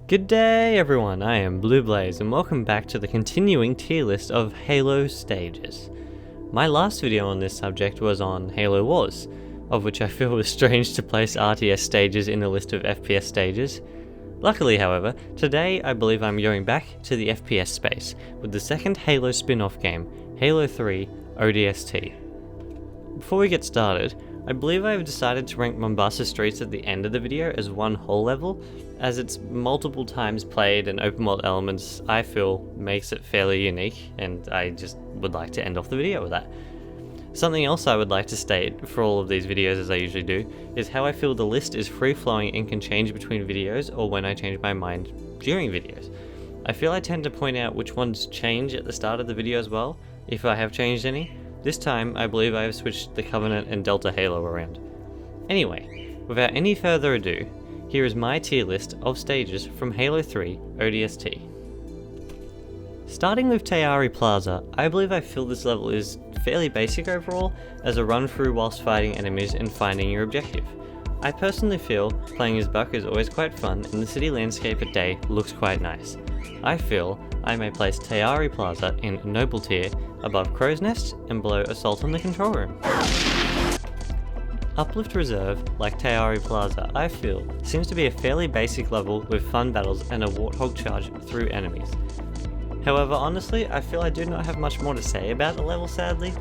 Good day everyone, I am BlueBlaze and welcome back to the continuing tier list of Halo stages. My last video on this subject was on Halo Wars, of which I feel was strange to place RTS stages in the list of FPS stages. Luckily however, today I believe I'm going back to the FPS space with the second Halo spin-off game, Halo 3 ODST. Before we get started, I believe I have decided to rank Mombasa Streets at the end of the video as one whole level, as it's multiple times played and open world elements I feel makes it fairly unique, and I just would like to end off the video with that. Something else I would like to state for all of these videos, as I usually do, is how I feel the list is free flowing and can change between videos or when I change my mind during videos. I feel I tend to point out which ones change at the start of the video as well, if I have changed any. This time, I believe I have switched the Covenant and Delta Halo around. Anyway, without any further ado, here is my tier list of stages from Halo 3 ODST. Starting with Tayari Plaza, I believe I feel this level is fairly basic overall, as a run through whilst fighting enemies and finding your objective. I personally feel playing as Buck is always quite fun and the city landscape at day looks quite nice. I feel I may place Tayari Plaza in Noble tier above Crow's Nest and below Assault on the Control Room. Uplift Reserve, like Tayari Plaza, I feel seems to be a fairly basic level with fun battles and a warthog charge through enemies. However, honestly, I feel I do not have much more to say about the level sadly.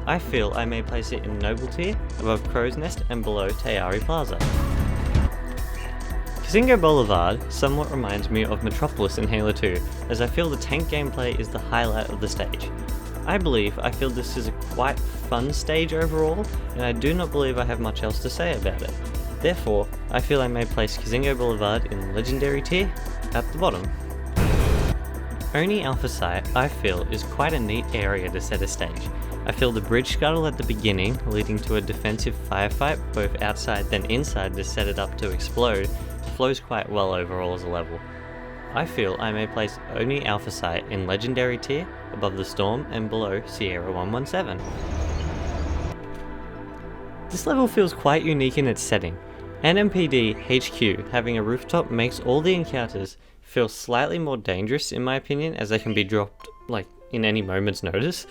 I feel I may place it in Noble tier above Crow's Nest and below Tayari Plaza. Casingo Boulevard somewhat reminds me of Metropolis in Halo 2, as I feel the tank gameplay is the highlight of the stage. I feel this is a quite fun stage overall, and I do not believe I have much else to say about it. Therefore, I feel I may place Casingo Boulevard in Legendary tier at the bottom. Oni Alpha Site, I feel, is quite a neat area to set a stage. I feel the bridge scuttle at the beginning, leading to a defensive firefight both outside then inside to set it up to explode, flows quite well overall as a level. I feel I may place Oni Alpha Site in Legendary tier above the Storm and below Sierra 117. This level feels quite unique in its setting. NMPD HQ having a rooftop makes all the encounters feel slightly more dangerous in my opinion, as they can be dropped in any moment's notice.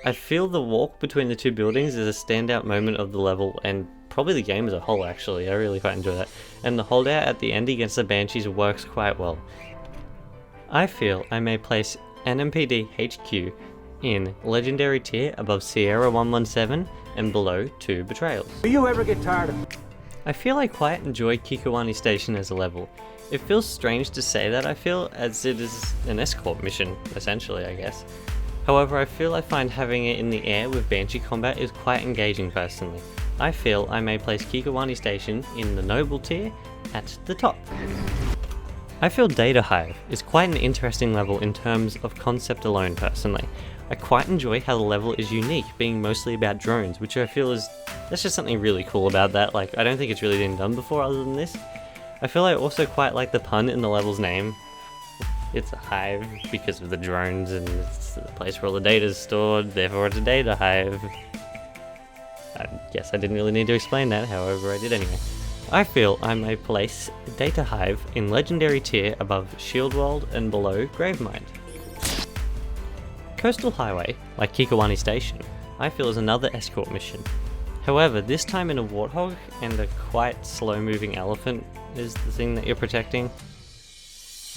I feel the walk between the two buildings is a standout moment of the level and probably the game as a whole actually, I really quite enjoy that. And the holdout at the end against the Banshees works quite well. I feel I may place NMPD HQ in Legendary tier above Sierra 117 and below 2 Betrayals. Do you ever get tired of... I feel I quite enjoy Kikowani Station as a level. It feels strange to say that I feel, as it is an escort mission, essentially I guess. However, I feel I find having it in the air with Banshee combat is quite engaging personally. I feel I may place Kikowani Station in the Noble tier at the top. I feel Data Hive is quite an interesting level in terms of concept alone personally. I quite enjoy how the level is unique, being mostly about drones, which I feel that's just something really cool about that. I don't think it's really been done before other than this. I feel I also quite like the pun in the level's name. It's a hive because of the drones and it's the place where all the data is stored, therefore it's a data hive. I guess I didn't really need to explain that, however I did anyway. I feel I may place Data Hive in Legendary tier above Shieldwald and below Gravemind. Coastal Highway, like Kikowani Station, I feel is another escort mission. However, this time in a warthog and a quite slow moving elephant is the thing that you're protecting.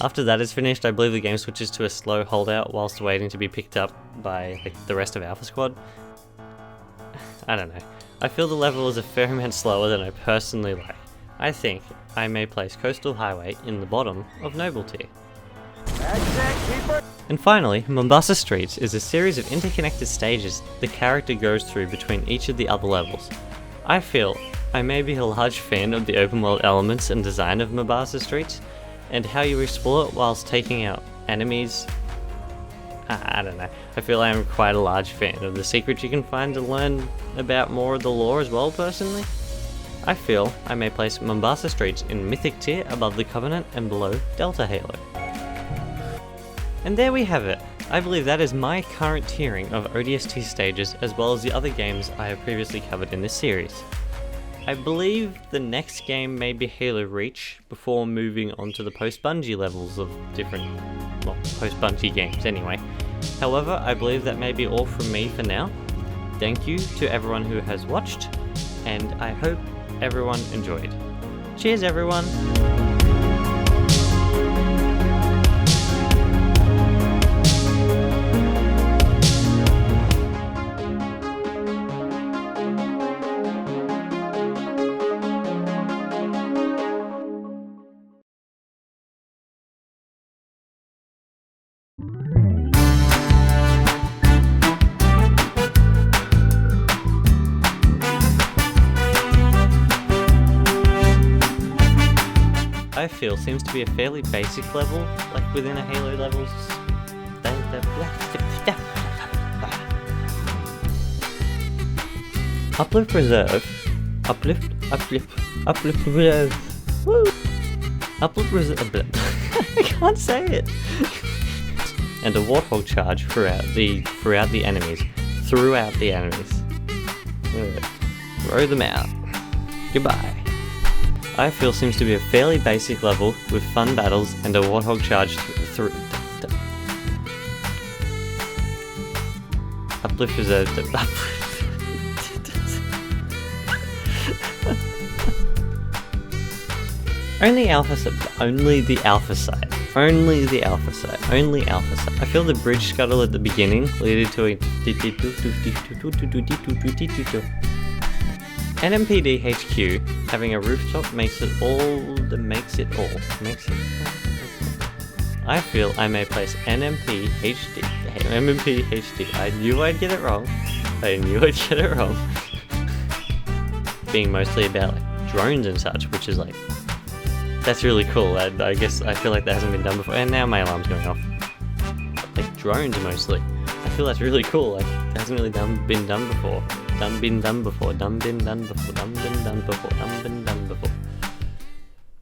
After that is finished, I believe the game switches to a slow holdout whilst waiting to be picked up by the rest of Alpha Squad. I don't know. I feel the level is a fair amount slower than I personally like. I think I may place Coastal Highway in the bottom of Noble tier. And finally, Mombasa Streets is a series of interconnected stages the character goes through between each of the other levels. I feel I may be a large fan of the open world elements and design of Mombasa Streets, and how you explore it whilst taking out enemies. I don't know, I feel I am quite a large fan of the secrets you can find to learn about more of the lore as well personally. I feel I may place Mombasa Streets in Mythic tier above the Covenant and below Delta Halo. And there we have it. I believe that is my current tiering of ODST stages as well as the other games I have previously covered in this series. I believe the next game may be Halo Reach before moving on to the post-Bungie levels of different, well, post-Bungie games anyway. However, I believe that may be all from me for now. Thank you to everyone who has watched, and I hope everyone enjoyed. Cheers everyone! I feel seems to be a fairly basic level, like within a Halo levels. Uplift Reserve. Uplift Reserve. Woo! Uplift Reserve. I can't say it. And a Warthog charge throughout the enemies. Throw them out. Goodbye. I feel seems to be a fairly basic level with fun battles and a Warthog charge through. Uplift Reserve. Only the alpha side. I feel the bridge scuttle at the beginning leading to a NMPD HQ having a rooftop makes it all. I feel I may place NMP HD. I knew I'd get it wrong. Being mostly about like drones and such, which is like, that's really cool. I guess I feel like that hasn't been done before. And now my alarm's going off. Like drones mostly. I feel that's really cool. Like it hasn't really been done before.